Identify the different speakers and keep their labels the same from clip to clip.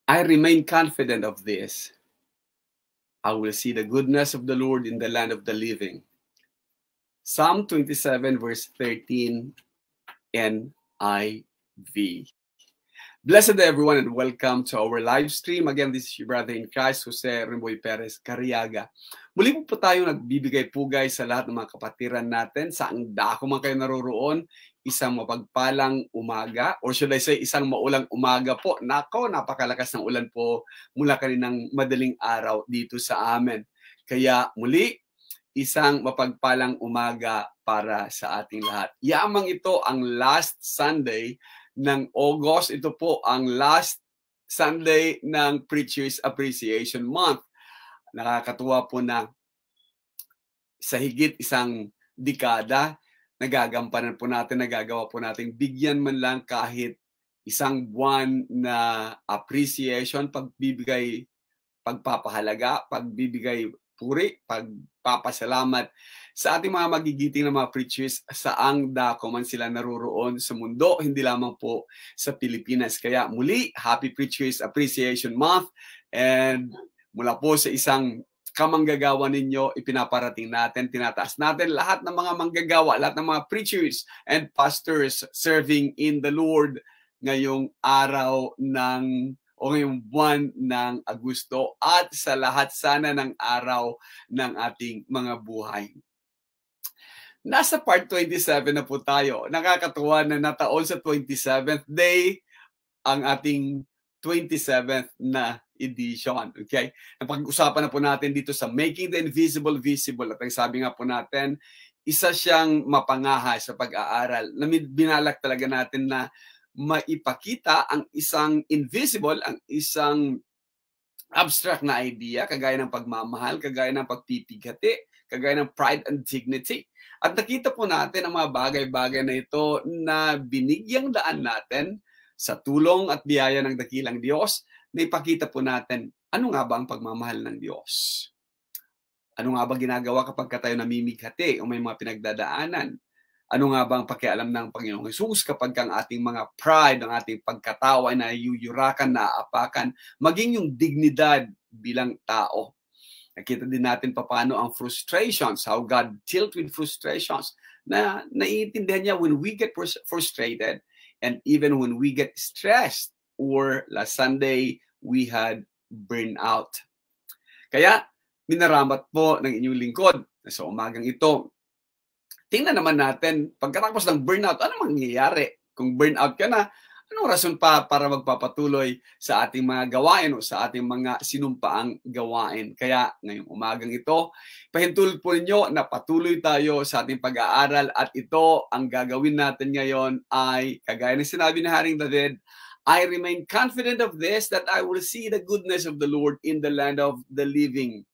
Speaker 1: I remain confident of this. I will see the goodness of the Lord in the land of the living. Psalm 27 verse 13 NIV. Blessed everyone and welcome to our live stream. Again, this is your brother in Christ, Jose Rimboy Perez Cariaga. Muli po tayo nagbibigay pugay sa lahat ng mga kapatiran natin. Saang dako man kayo naroroon, isang mapagpalang umaga, or should I say, isang maulang umaga po. Nako, napakalakas ng ulan po mula kaninang madaling araw dito sa amin. Kaya muli, isang mapagpalang umaga para sa ating lahat. Yamang ito ang last Sunday ng August. Ito po ang last Sunday ng Preacher's Appreciation Month. Nakakatuwa po na sa higit isang dekada, nagagampanan po natin, nagagawa po natin bigyan man lang kahit isang buwan na appreciation, pagbibigay, pagpapahalaga, pagbibigay puri, pagpapasalamat sa ating mga magigiting na mga preachers saang dako man sila naroroon sa mundo, hindi lamang po sa Pilipinas. Kaya muli, Happy Preachers Appreciation Month, and mula po sa isang kamanggagawa ninyo, ipinaparating natin, tinataas natin lahat ng mga manggagawa, lahat ng mga preachers and pastors serving in the Lord ngayong araw ng o ngayong buwan ng Agosto at sa lahat sana ng araw ng ating mga buhay. Nasa part 27 na po tayo. Nakakatuwa na nataon sa 27th day ang ating 27th na edition. Okay? Napag-usapan na po natin dito sa Making the Invisible Visible. At ang sabi nga po natin, isa siyang mapangahay sa pag-aaral. Binalak talaga natin na maipakita ang isang invisible, ang isang abstract na idea, kagaya ng pagmamahal, kagaya ng pagpipigati, kagaya ng pride and dignity. At nakita po natin ang mga bagay-bagay na ito na binigyang daan natin sa tulong at biyaya ng dakilang Diyos, na ipakita po natin ano nga ba ang pagmamahal ng Diyos. Ano nga ba ginagawa kapag tayo namimighati o may mga pinagdadaanan? Ano nga ba ang pakialam ng Panginoong Hesus kapag ang ating mga pride, ang ating pagkatawa na yuyurakan, naaapakan, maging yung dignidad bilang tao. Nakita din natin paano ang frustrations, how God dealt with frustrations, na naiintindihan niya when we get frustrated and even when we get stressed, or last Sunday, we had burnout. Kaya, minaramat po ng inyong lingkod na sa umagang ito. Tingnan naman natin, pagkatapos ng burnout, ano mangyayari? Kung burnout ka na, anong rason pa para magpapatuloy sa ating mga gawain o sa ating mga sinumpaang gawain? Kaya ngayong umagang ito, pahintulot po ninyo na patuloy tayo sa ating pag-aaral, at ito ang gagawin natin ngayon ay, kagaya ng sinabi ni Haring David, I remain confident of this, that I will see the goodness of the Lord in the land of the living.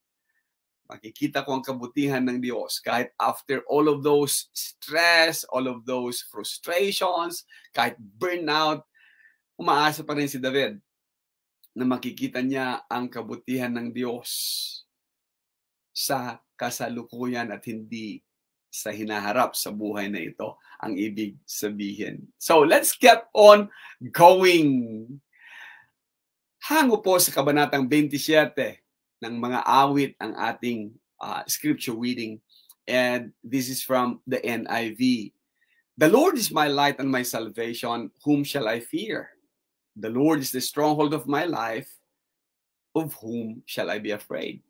Speaker 1: Makikita ko ang kabutihan ng Diyos kahit after all of those stress, all of those frustrations, kahit burnout, umaasa pa rin si David na makikita niya ang kabutihan ng Diyos sa kasalukuyan at hindi sa hinaharap sa buhay na ito, ang ibig sabihin. So let's get on going. Hango po sa kabanatang 27 ng mga awit ang ating scripture reading. And this is from the NIV. The Lord is my light and my salvation. Whom shall I fear? The Lord is the stronghold of my life. Of whom shall I be afraid?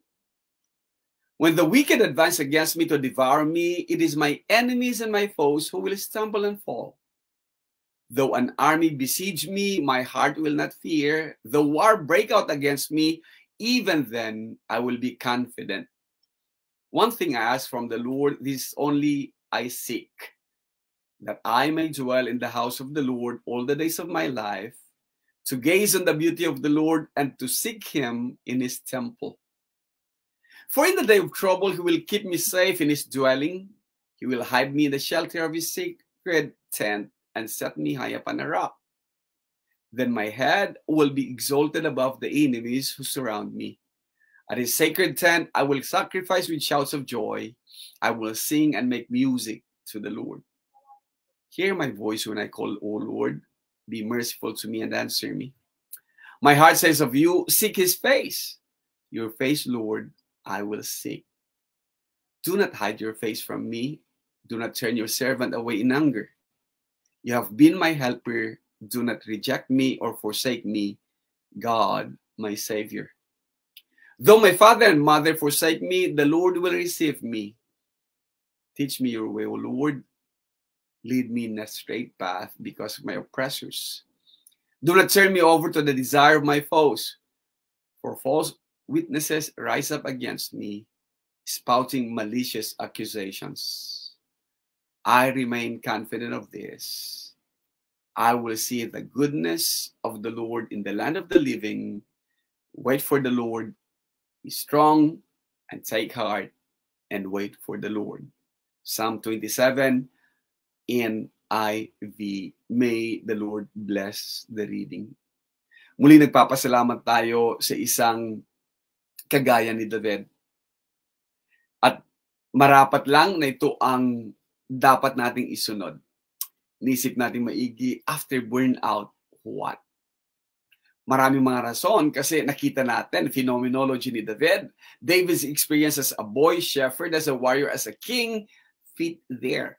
Speaker 1: When the wicked advance against me to devour me, it is my enemies and my foes who will stumble and fall. Though an army besiege me, my heart will not fear. Though war break out against me, even then I will be confident. One thing I ask from the Lord, this only I seek, that I may dwell in the house of the Lord all the days of my life, to gaze on the beauty of the Lord and to seek him in his temple. For in the day of trouble, he will keep me safe in his dwelling. He will hide me in the shelter of his sacred tent and set me high upon a rock. Then my head will be exalted above the enemies who surround me. At his sacred tent, I will sacrifice with shouts of joy. I will sing and make music to the Lord. Hear my voice when I call, O Lord. Be merciful to me and answer me. My heart says of you, seek his face. Your face, Lord, I will seek. Do not hide your face from me. Do not turn your servant away in anger. You have been my helper. Do not reject me or forsake me, God, my Savior. Though my father and mother forsake me, the Lord will receive me. Teach me your way, O Lord. Lead me in a straight path because of my oppressors. Do not turn me over to the desire of my foes, for false witnesses rise up against me, spouting malicious accusations. I remain confident of this. I will see the goodness of the Lord in the land of the living. Wait for the Lord. Be strong and take heart and wait for the Lord. Psalm 27 NIV. May the Lord bless the reading. Muli nagpapasalamat tayo sa isang kagaya ni David. At marapat lang na ito ang dapat nating isunod. Nisip natin maigi, after burnout, what? Maraming mga rason kasi nakita natin, phenomenology ni David. David's experience as a boy shepherd, as a warrior, as a king, fit there.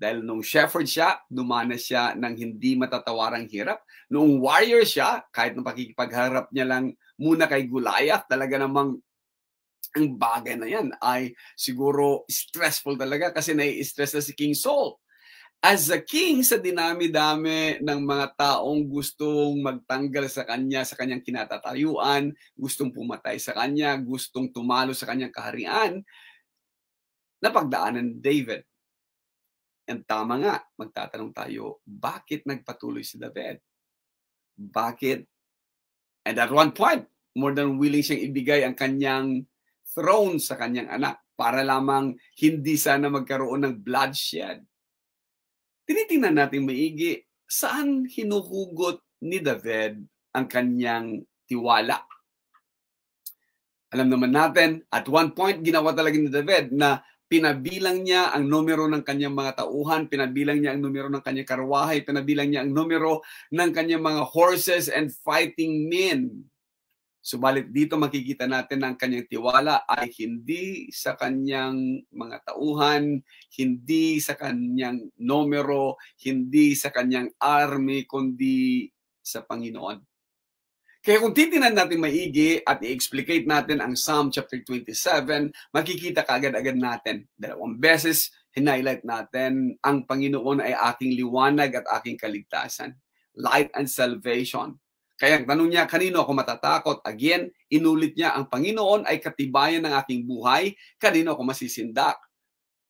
Speaker 1: Dahil nung shepherd siya, dumanas siya ng hindi matatawarang hirap. Nung warrior siya, kahit nung pakikipagharap niya lang muna kay Goliath, talaga namang ang bagay na yan ay siguro stressful talaga kasi nai-stress na si King Saul. As a king, sa dinami-dami ng mga taong gustong magtanggal sa kanya, sa kanyang kinatatayuan, gustong pumatay sa kanya, gustong tumalo sa kanyang kaharian, napagdaanan ni David. And tama nga, magtatanong tayo, bakit nagpatuloy si David? Bakit? And at one point, more than willing siyang ibigay ang kanyang throne sa kanyang anak para lamang hindi sana magkaroon ng bloodshed. Tinitingnan natin maigi, saan hinuhugot ni David ang kanyang tiwala? Alam naman natin, at one point, ginawa talaga ni David na pinabilang niya ang numero ng kanyang mga tauhan, pinabilang niya ang numero ng kanyang karwahe, pinabilang niya ang numero ng kanyang mga horses and fighting men. Subalit dito makikita natin na ang kanyang tiwala ay hindi sa kanyang mga tauhan, hindi sa kanyang numero, hindi sa kanyang army, kundi sa Panginoon. Kaya kung titingnan natin maigi at i-explicate natin ang Psalm chapter 27, makikita kaagad-agad natin. 2 beses hinighlight natin, ang Panginoon ay aking liwanag at aking kaligtasan. Light and salvation. Kaya ang tanong niya, kanino ako matatakot? Again, inulit niya, ang Panginoon ay katibayan ng aking buhay, kanino ako masisindak?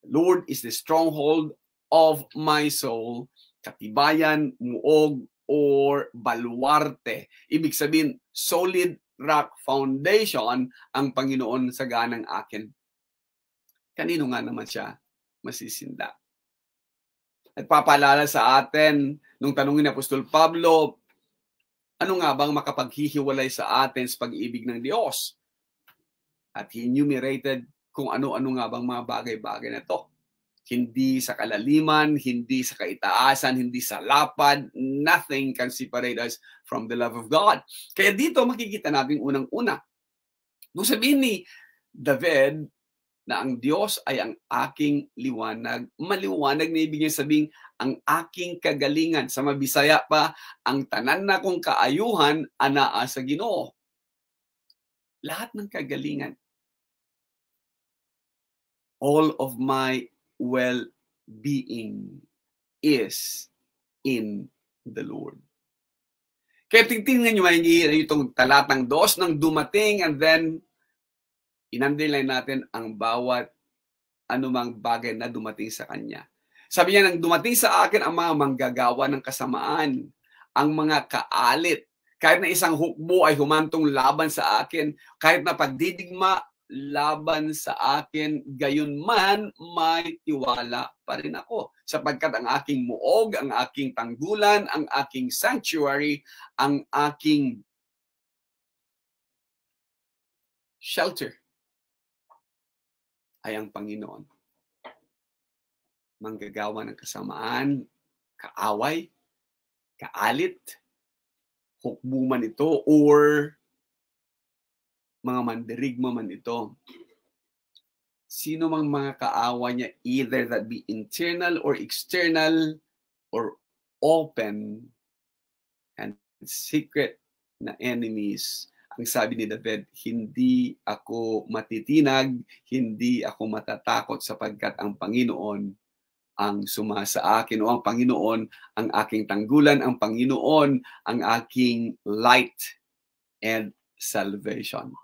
Speaker 1: Lord is the stronghold of my soul, katibayan, muog, or baluarte. Ibig sabihin, solid rock foundation ang Panginoon sa ganang akin. Kanino nga naman siya masisindak? At papaalala sa atin, nung tanungin ni Apostol Pablo, ano nga bang makapaghihiwalay sa atin sa pag-ibig ng Diyos? At he enumerated kung ano-ano nga bang mga bagay-bagay na ito. Hindi sa kalaliman, hindi sa kaitaasan, hindi sa lapad, nothing can separate us from the love of God. Kaya dito makikita natin unang-una. Nung sabihin ni David na ang Diyos ay ang aking liwanag, maliwanag na ibig niya sabihin ang aking kagalingan. Sa Mabisaya pa, ang tanan na kong kaayuhan, anaa sa Ginoo. Lahat ng kagalingan. All of my well-being is in the Lord. Kaya tingnan nyo itong talatang 2 nang dumating and then in-underline natin ang bawat anumang bagay na dumating sa kanya. Sabi niya, nang dumating sa akin ang mga manggagawa ng kasamaan, ang mga kaalit, kahit na isang hukbo ay humantong laban sa akin, kahit na pagdidigma laban sa akin, gayon man may tiwala pa rin ako. Sapagkat ang aking muog, ang aking tanggulan, ang aking sanctuary, ang aking shelter ay ang Panginoon. Manggagawa ng kasamaan, kaaway, kaalit, hukbo man ito or mga mandirigma man ito. Sino mang mga kaawa niya, either that be internal or external or open and secret na enemies, ang sabi ni David, hindi ako matitinag, hindi ako matatakot sapagkat ang Panginoon ang sumasa akin, o ang Panginoon ang aking tanggulan, ang Panginoon ang aking light and salvation.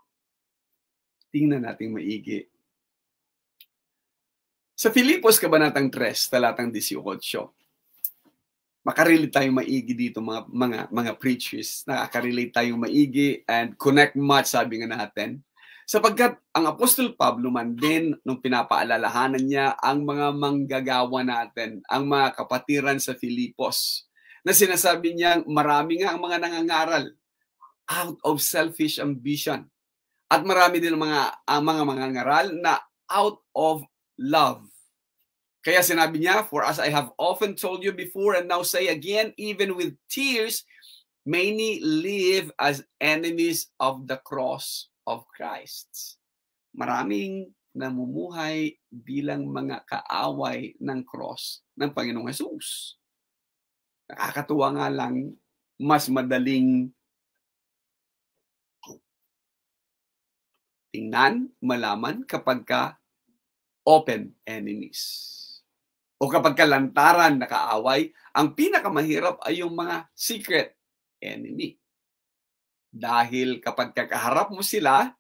Speaker 1: Tingnan natin maigi. Sa Filipos, Kabanatang 3, talatang 18, makarelate tayong maigi dito mga preachers. Nakaka-relate tayong maigi and connect much, sabi nga natin. Sapagkat ang Apostol Pablo man din, nung pinapaalalahanan niya ang mga manggagawa natin, ang mga kapatiran sa Filipos, na sinasabi niya, marami nga ang mga nangangaral out of selfish ambition. At marami din ang mga mangangaral na out of love. Kaya sinabi niya, for as I have often told you before and now say again, even with tears, many live as enemies of the cross of Christ. Maraming namumuhay bilang mga kaaway ng cross ng Panginoong Jesus. Nakakatuwa nga lang, mas madaling tingnan, malaman kapag ka open enemies. O kapag kalantaran na kaaway, ang pinakamahirap ay yung mga secret enemy. Dahil kapag kakaharap mo sila,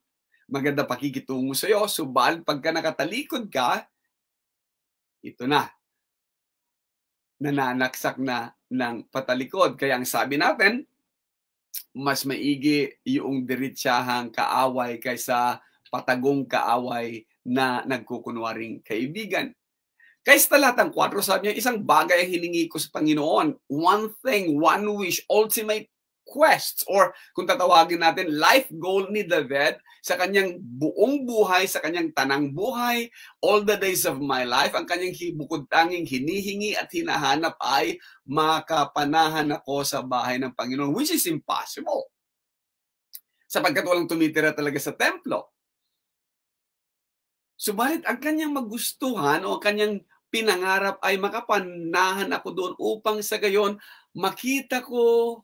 Speaker 1: maganda pakikitungo sa iyo, subalit pagka nakatalikod ka, ito na, nananaksak na ng patalikod. Kaya ang sabi natin, mas maigi yung diritsahang kaaway kaysa patagong kaaway na nagkukunwaring kaibigan. Kaya sa talatang 4, sabi niya, isang bagay ang hiningi ko sa Panginoon. One thing, one wish, ultimate quest, or kung tatawagin natin, life goal ni David sa kanyang buong buhay, sa kanyang tanang buhay, all the days of my life, ang kanyang bukod tanging hinihingi at hinahanap ay makapanahan ako sa bahay ng Panginoon, which is impossible. Sapagkat walang tumitira talaga sa templo. Subalit ang kanyang magustuhan o kanyang pinangarap ay makapanahan ako doon upang sa gayon makita ko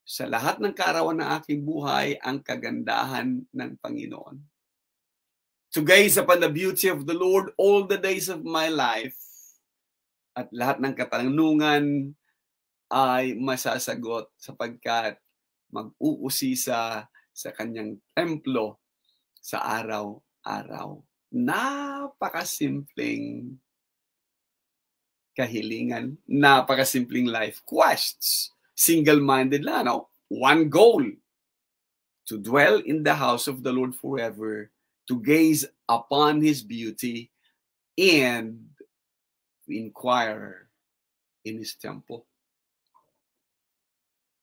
Speaker 1: sa lahat ng kaarawan ng aking buhay ang kagandahan ng Panginoon. To gaze upon the beauty of the Lord all the days of my life, at lahat ng katanungan ay masasagot sapagkat mag-uusisa sa kanyang templo sa araw-araw. Napakasimpleng kahilingan, napakasimpleng life quests. Single-minded lang, no? One goal, to dwell in the house of the Lord forever, to gaze upon His beauty, and to inquire in His temple.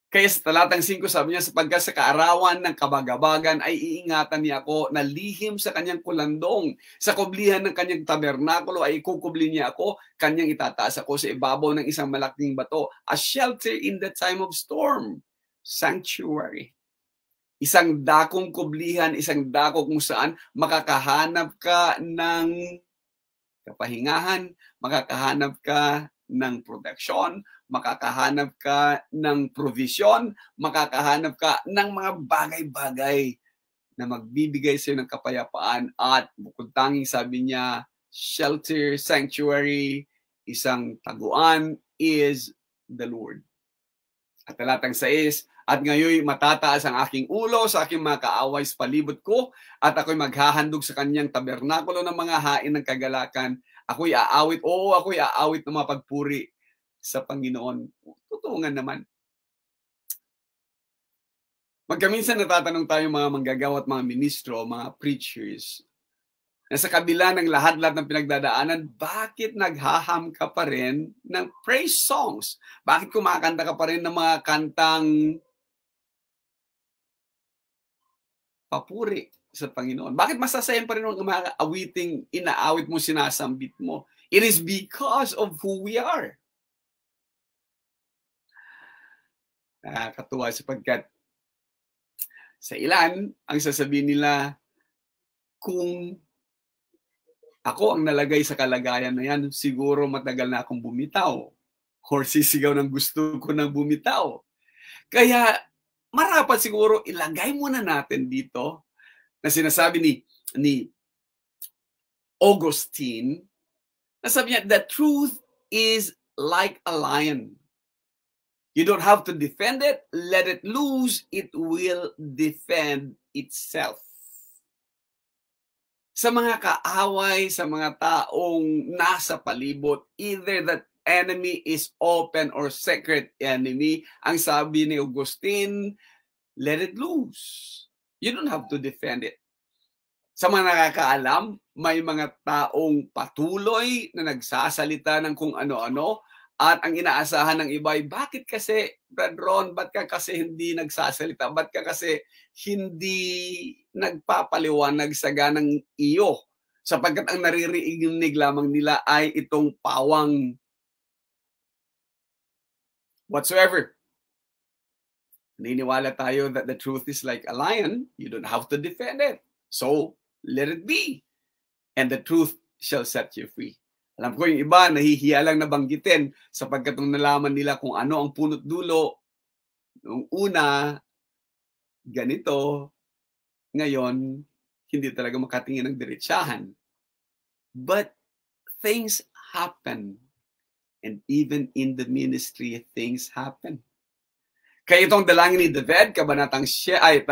Speaker 1: Kaya sa talatang 5, sabi niya, sapagkat sa kaarawan ng kabagabagan ay iingatan niya ako na lihim sa kanyang kulandong. Sa kublihan ng kanyang tabernakulo ay ikukubli niya ako, kanyang itataas ako sa ibabaw ng isang malaking bato. A shelter in the time of storm. Sanctuary. Isang dakong kublihan, isang dako kung saan makakahanap ka ng kapahingahan, makakahanap ka ng proteksyon, makakahanap ka ng provision, makakahanap ka ng mga bagay-bagay na magbibigay sa iyo ng kapayapaan at bukod tanging sabi niya, shelter, sanctuary, isang taguan is the Lord. At talatang 6, at ngayon matataas ang aking ulo sa aking mga kaaway sa palibot ko at ako'y maghahandog sa kanyang tabernakulo ng mga hain ng kagalakan. Ako'y aawit ng mga pagpuri sa Panginoon. Totoo nga naman. Magkaminsan natatanong tayo mga manggagawa at mga ministro, mga preachers, na sa kabila ng lahat-lahat ng pinagdadaanan, bakit naghaham ka pa rin ng praise songs? Bakit kumakanta ka pa rin ng mga kantang papuri sa Panginoon? Bakit masasayan pa rin ang mga awiting inaawit mo, sinasambit mo? It is because of who we are. Nakakatuwa sapagkat sa ilan, ang sasabihin nila, kung ako ang nalagay sa kalagayan na yan, siguro matagal na akong bumitaw or sisigaw ng gusto ko ng bumitaw. Kaya marapat siguro ilagay muna natin dito na sinasabi ni Augustine, nasabi niya, the truth is like a lion. You don't have to defend it. Let it loose. It will defend itself. Sa mga kaaway, sa mga taong nasa palibot, either that enemy is open or secret enemy, ang sabi ni Augustine, let it loose. You don't have to defend it. Sa mga nakakaalam, may mga taong patuloy na nagsasalita ng kung ano-ano, at ang inaasahan ng iba ay, bakit kasi, Brad Ron, ba't ka kasi hindi nagsasalita? Ba't ka kasi hindi nagpapaliwanag sa ganang iyo? Sapagkat ang naririnig lamang nila ay itong pawang whatsoever. Naniniwala tayo that the truth is like a lion. You don't have to defend it. So, let it be. And the truth shall set you free. Alam ko yung iba, nahihiya lang nabanggitin sapagkat nung nalaman nila kung ano ang punot dulo, nung una, ganito, ngayon, hindi talaga makatingin ng diretsahan. But things happen. And even in the ministry, things happen. Kaya itong dalangin ni David, talatang 7,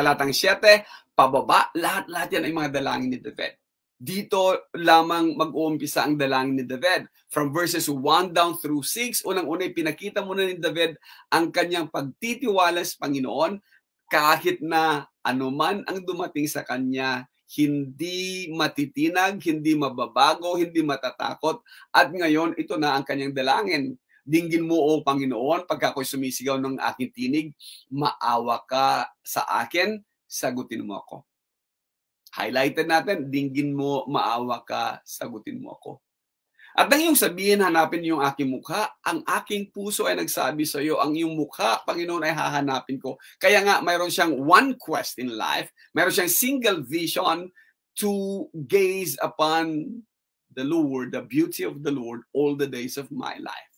Speaker 1: pababa, lahat-lahat yan ay mga dalangin ni David. Dito lamang mag-uumpisa ang dalangin ni David. From verses 1 down through 6, unang-unay pinakita muna ni David ang kanyang pagtitiwala sa Panginoon kahit na anuman ang dumating sa kanya, hindi matitinag, hindi mababago, hindi matatakot. At ngayon, ito na ang kanyang dalangin. Dinggin mo, O Panginoon, pagka ako'y sumisigaw ng aking tinig, maawa ka sa akin, sagutin mo ako. Highlighted natin, dinggin mo, maawa ka, sagutin mo ako. At nang iyong sabihin, hanapin yung aking mukha, ang aking puso ay nagsabi sa iyo, ang iyong mukha, Panginoon, ay hahanapin ko. Kaya nga, mayroon siyang one quest in life, mayroon siyang single vision to gaze upon the Lord, the beauty of the Lord, all the days of my life.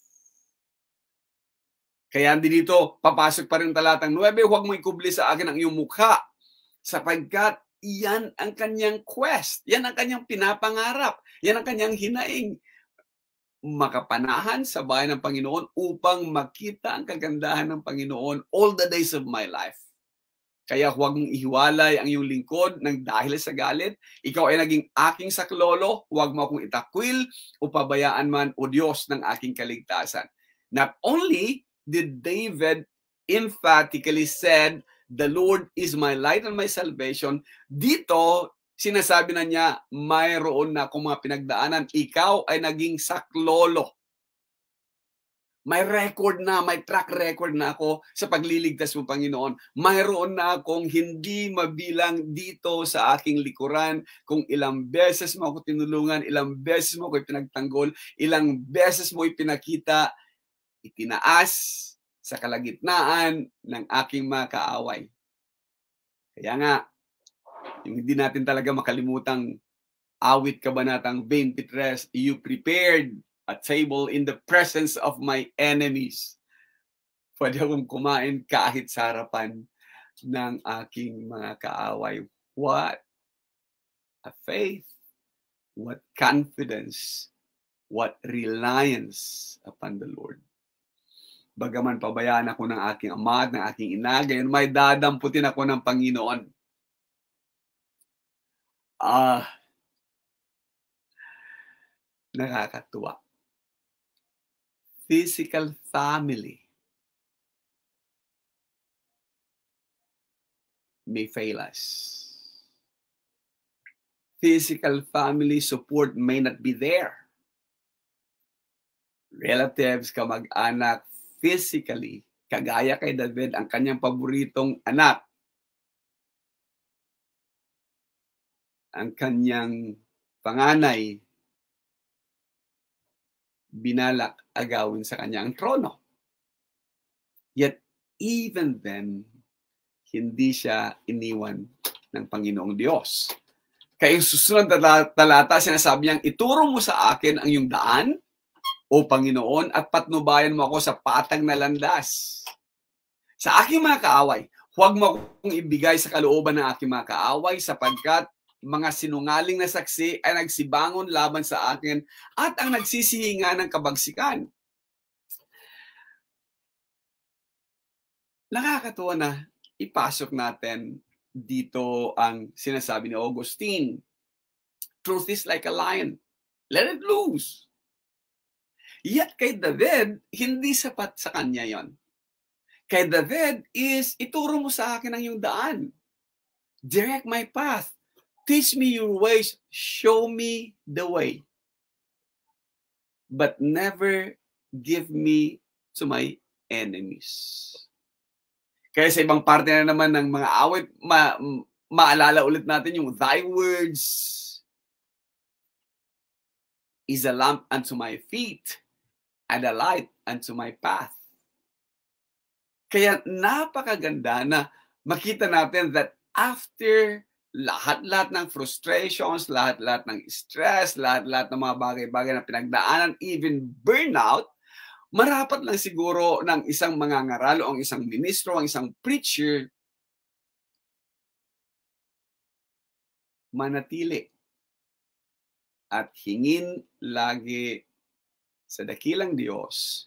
Speaker 1: Kaya dito, papasok pa rin talatang 9, huwag mo ikubli sa akin ang iyong mukha, sapagkat iyan ang kanyang quest, yan ang kanyang pinapangarap, yan ang kanyang hinaing, makapanahan sa bayan ng Panginoon upang makita ang kagandahan ng Panginoon all the days of my life. Kaya huwag mong ihiwalay ang iyong lingkod ng dahil sa galit. Ikaw ay naging aking saklolo, huwag mo akong itakwil o pabayaan man, O Diyos, ng aking kaligtasan. Not only did David emphatically said, the Lord is my light and my salvation, dito, sinasabi na niya, mayroon na akong mga pinagdaanan. Ikaw ay naging saklolo. May record na, may track record na ako sa pagliligtas mo, Panginoon. Mayroon na akong hindi mabilang dito sa aking likuran kung ilang beses mo ako tinulungan, ilang beses mo ako pinagtanggol, ilang beses mo ipinakita, itinaas sa kalagitnaan ng aking mga kaaway. Kaya nga, yung hindi natin talaga makalimutang awit kabanatang 23, you prepared a table in the presence of my enemies. Pwede akong kumain kahit sa harapan ng aking mga kaaway. What a faith, what confidence, what reliance upon the Lord. Bagaman pabayaan ako ng aking ama at ng aking ina, gayon may dadamputin ako ng Panginoon. Nakakatuwa. Physical family may fail us. Physical family support may not be there. Relatives, kamag-anak, physically, kagaya kay David, ang kanyang paboritong anak, ang kanyang panganay, binalak agawin sa kanyang trono. Yet, even then, hindi siya iniwan ng Panginoong Diyos. Kaya yung susunod na talata, sinasabi niyang, ituro mo sa akin ang iyong daan, o Panginoon, at patnubayan mo ako sa patag na landas. Sa aking mga kaaway, huwag mo akong ibigay sa kalooban ng aking mga kaaway, sapagkat mga sinungaling na saksi ay nagsibangon laban sa akin at ang nagsisihinga ng kabagsikan. Nakakatuwa na ipasok natin dito ang sinasabi ni Augustine. Truth is like a lion. Let it loose. Yet kay David, hindi sapat sa kanya yon. Kay David is, ituro mo sa akin ang iyong daan. Direct my path. Teach me your ways. Show me the way. But never give me to my enemies. Kaya sa ibang parte na naman ng mga awit, maalala ulit natin yung thy words is a lamp unto my feet and a light unto my path. Kaya napakaganda na makita natin that after lahat-lahat ng frustrations, lahat-lahat ng stress, lahat-lahat ng mga bagay-bagay na pinagdaanan, even burnout, marapat lang siguro ng isang mangangaral o ang isang ministro, ang isang preacher, manatili at hingin lagi sa dakilang Diyos,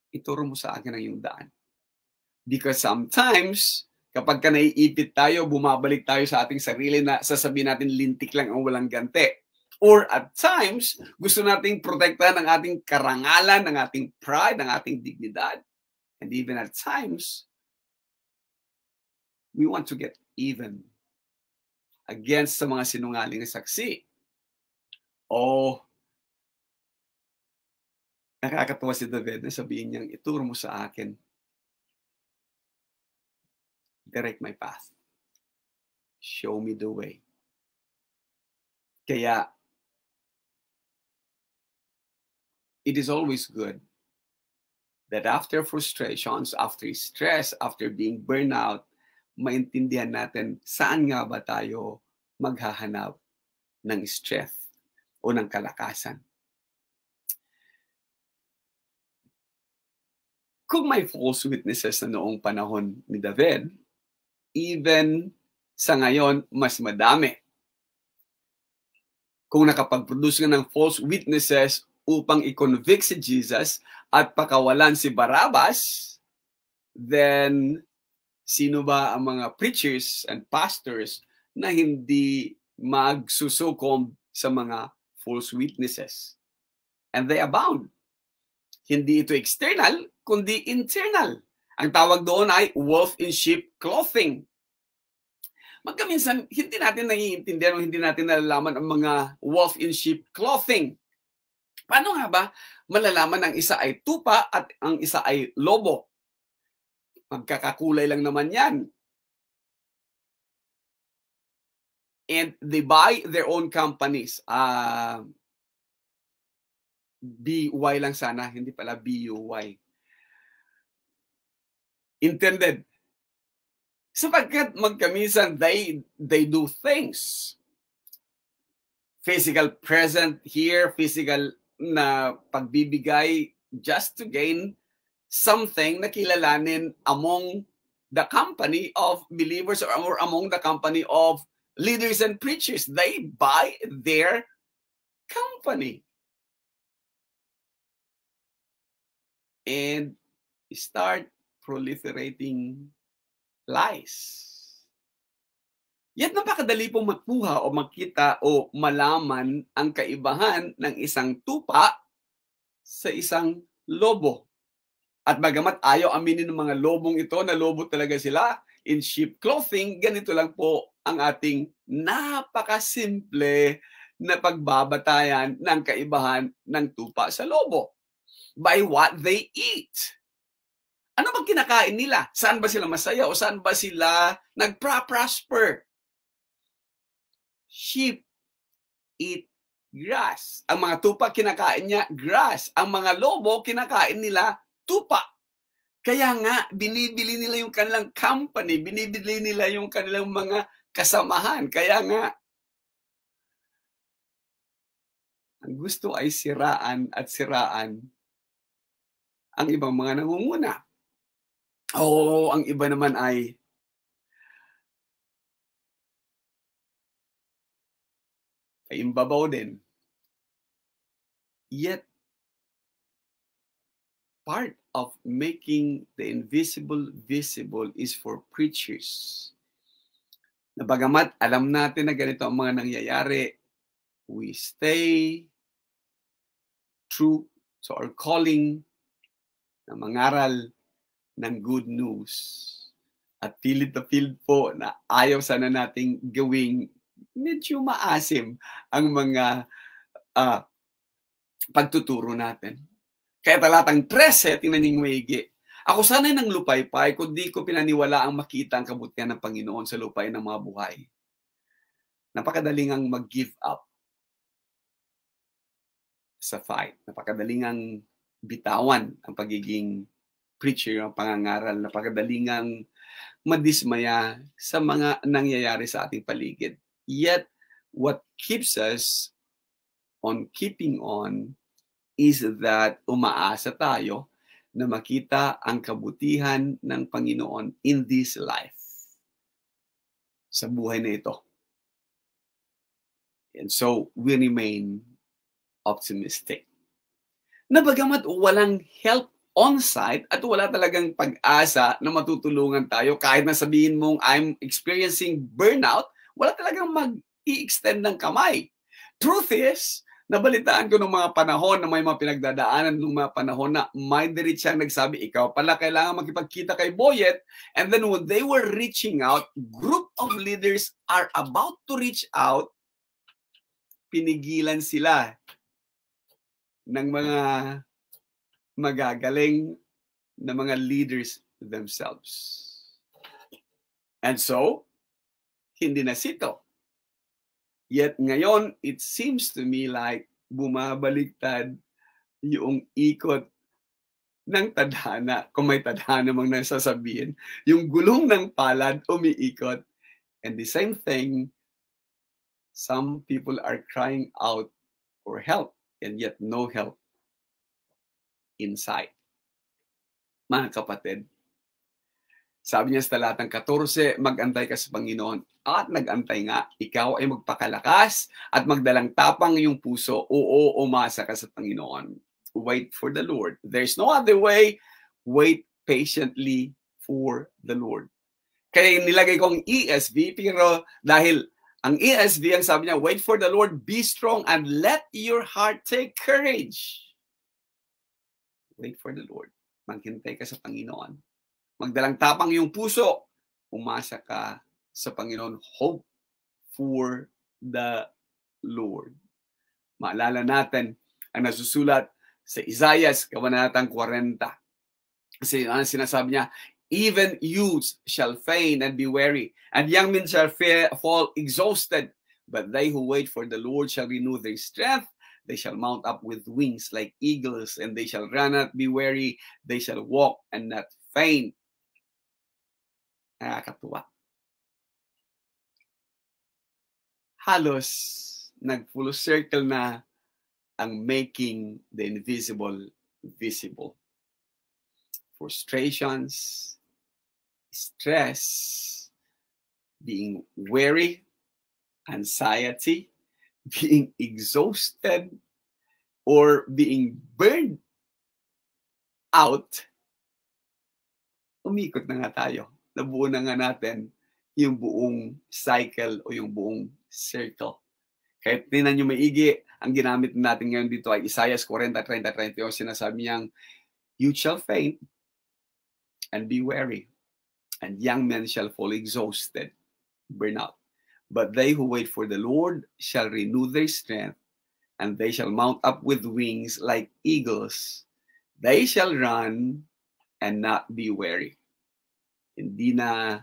Speaker 1: ituro mo sa akin ang iyong daan. Because sometimes, kapag ka naiipit tayo, bumabalik tayo sa ating sarili na sasabihin natin lintik lang ang walang ganti. Or at times, gusto nating protektahan ang ating karangalan, ang ating pride, ang ating dignidad. And even at times, we want to get even against sa mga sinungaling na saksi. O nakakatawa si David na sabihin niyang, ituro mo sa akin. Direct my path. Show me the way. Kaya, it is always good that after frustrations, after stress, after being burnout, maintindihan natin saan nga ba tayo maghahanap ng strength o ng kalakasan. Kung may false witnesses na noong panahon ni David, even sa ngayon, mas madami. Kung nakapag-produce ka ng false witnesses upang i-convict si Jesus at pakawalan si Barabbas, then sino ba ang mga preachers and pastors na hindi magsusukom sa mga false witnesses? And they abound. Hindi ito external, kundi internal. Ang tawag doon ay wolf in sheep clothing. Magkaminsan, hindi natin naiintindihan o hindi natin nalalaman ang mga wolf in sheep clothing. Paano nga ba malalaman ang isa ay tupa at ang isa ay lobo? Magkakakulay lang naman yan. And they buy their own companies. BY lang sana, hindi pala BUY. Intended. Sapagkat magkamisan, they do things. Physical present here, physical na pagbibigay just to gain something na kilalanin among the company of believers or among the company of leaders and preachers. They buy their company. And start proliferating lies. Yet napakadali pong makuha o makita o malaman ang kaibahan ng isang tupa sa isang lobo. At bagamat ayaw aminin ng mga lobong ito na lobo talaga sila in sheep clothing, ganito lang po ang ating napakasimple na pagbabatayan ng kaibahan ng tupa sa lobo. By what they eat. Ano bang kinakain nila? Saan ba sila masaya o saan ba sila nagpa-prosper? Sheep eat grass. Ang mga tupa kinakain niya grass. Ang mga lobo kinakain nila tupa. Kaya nga, binibili nila yung kanilang company, binibili nila yung kanilang mga kasamahan. Kaya nga, ang gusto ay siraan at siraan ang ibang mga nangunguna. Oo, ang iba naman ay paimbabaw din. Yet, part of making the invisible visible is for preachers. Na bagamat alam natin na ganito ang mga nangyayari, we stay true to our calling na mangaral ng good news. At pilit na pilit po na ayaw sana nating gawing medyo maasim ang mga pagtuturo natin. Kaya talatang 13, tingnan niyong maigi. Ako sana'y nang lupaypay, kundi ko pinaniwala ang makita ang kabutihan ng Panginoon sa lupay ng mga buhay. Napakadaling ang mag-give up sa fight. Napakadaling ang bitawan ang pagiging preacher, ang pangangaral. Napakadaling ang madismaya sa mga nangyayari sa ating paligid. Yet, what keeps us on keeping on is that umaasa tayo na makita ang kabutihan ng Panginoon in this life. Sa buhay na ito. And so, we remain optimistic. Na bagamat walang help on-site at wala talagang pag-asa na matutulungan tayo, kahit na sabihin mong I'm experiencing burnout, wala talagang mag-i-extend ng kamay. Truth is, nabalitaan ko ng mga panahon na may mga pinagdadaanan ng mga panahon na may diretsang nagsabi, ikaw pala kailangan makipagkita kay Boyet. And then when they were reaching out, group of leaders are about to reach out, pinigilan sila ng mga magagaling na mga leaders themselves. And so, hindi na sito. Yet ngayon, it seems to me like bumabaliktad yung ikot ng tadhana, kung may tadhana mang nasasabihin, yung gulong ng palad umiikot. And the same thing, some people are crying out for help, and yet no help inside. Mga kapatid, sabi niya sa talatang 14, mag-antay ka sa Panginoon. At nag-antay nga, ikaw ay magpakalakas at magdalang tapang iyong puso. Oo, umasa ka sa Panginoon. Wait for the Lord. There's no other way. Wait patiently for the Lord. Kaya nilagay ko ang ESV, pero dahil ang ESV, ang sabi niya, wait for the Lord, be strong, and let your heart take courage. Wait for the Lord. Maghintay ka sa Panginoon. Magdalang tapang yung puso. Umasa ka sa Panginoon. Hope for the Lord. Maalala natin ang nasusulat sa Isaiah, kabanatang 40. Kasi sinasabi niya, even youths shall faint and be weary, and young men shall fall exhausted. But they who wait for the Lord shall renew their strength. They shall mount up with wings like eagles, and they shall run and not be weary. They shall walk and not faint. Nakakatuwa. Halos nag-full circle na ang making the invisible visible. Frustrations, stress, being weary, anxiety, being exhausted, or being burned out, umikot na nga tayo. Nabuo na nga natin yung buong cycle o yung buong circle. Kahit tinan nyo maigi, ang ginamit natin ngayon dito ay Isaiah 40:30-31. Sinasabi niyang, you shall faint and be weary, and young men shall fall exhausted, burn out. But they who wait for the Lord shall renew their strength, and they shall mount up with wings like eagles. They shall run and not be weary. Hindi na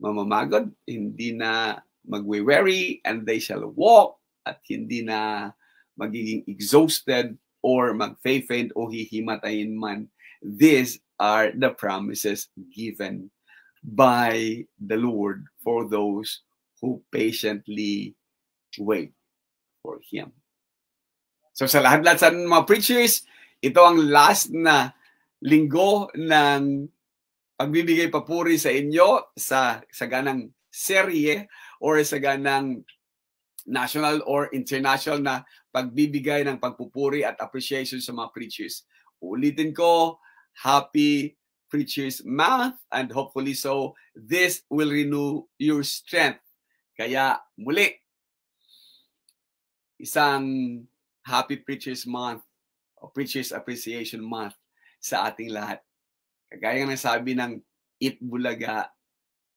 Speaker 1: mamamagod, hindi na magwe-weary, and they shall walk, at hindi na magiging exhausted or mag-faint o hihimatayin man. This are the promises given by the Lord for those who patiently wait for Him. So sa lahat-lahat sa mga preachers, ito ang last na linggo ng pagbibigay papuri sa inyo sa ganang serye or sa ganang national or international na pagbibigay ng pagpupuri at appreciation sa mga preachers. Ulitin ko, Happy Preachers Month, and hopefully so this will renew your strength. Kaya muli, isang Happy Preachers Month o Preachers Appreciation Month sa ating lahat. Kagaya ng sabi ng Itbulaga,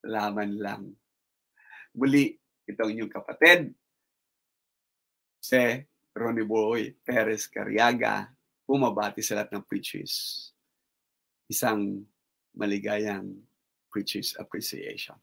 Speaker 1: laman lang. Muli, itong inyong kapatid, si Ronnie Boy Perez Cariaga, bumabati sa lahat ng preachers. Isang maligayang Preachers Appreciation.